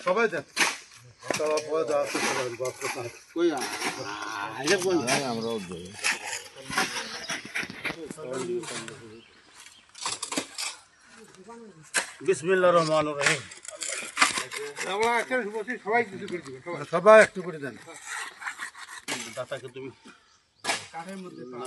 সবাই দেন আমরাও বিসমিল্লাহির রহমানির রহিম। সবাই একটু করে দেন। দাতাকে তুমি কাঠের মধ্যে দেন।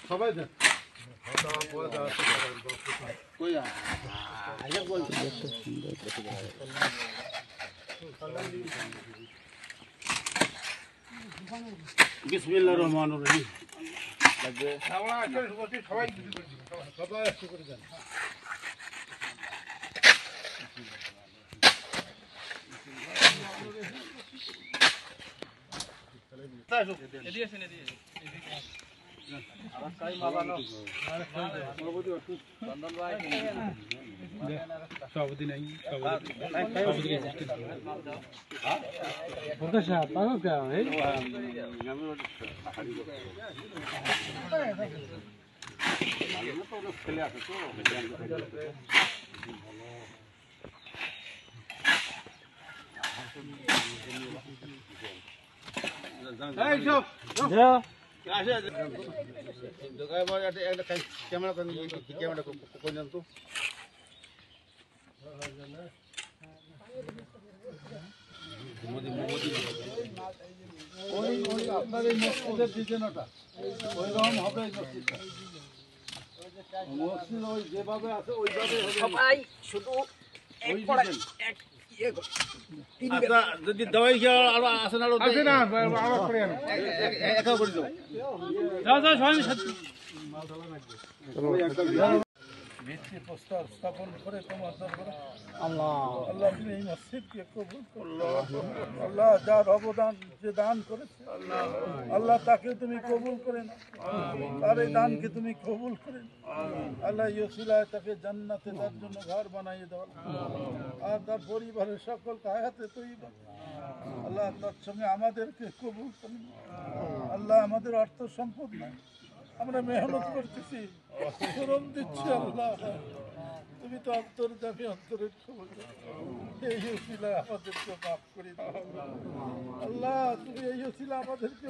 সবাই দেন। বিসমিল্লাহির রহমানির রহিম। সবাই একটু করে দেন। আপনার এই মসজিদের ডিজাইনটা ওইরকম হবে। মসজিদ ওই যেভাবে আছে ওইভাবে সবাই শুধু যদি দাওয়াই আরো আছে না একা করে দাও। ভিত্তি প্রস্তাব স্থাপন করে তোমার দরবারে আল্লাহ তুমি এই মসজিদকে কবুল করো। আল্লাহ যার অবদান যে দান করেছে আল্লাহ তাকে তুমি কবুল করে নাও। তার এই দানকে তুমি কবুল করে নাও। আল্লাহ ইউসিলায় তাকে জান্নাতে তার জন্য ঘর বানাইয়ে দাও। আর তার পরিবারের সকলকে হায়াতে তৈবা আল্লাহ তার সঙ্গে আমাদেরকে কবুল করে নাও। আল্লাহ আমাদের অর্থ সম্পদ নাই, আমরা মেহনত করতেছি, শ্রম দিচ্ছি। আল্লাহ তুমি তো অন্তর্যামী, অন্তরের খবর এই উসিলায় আমাদেরকে মাফ করে দাও। আল্লাহ তুমি এই উসিলা আমাদেরকে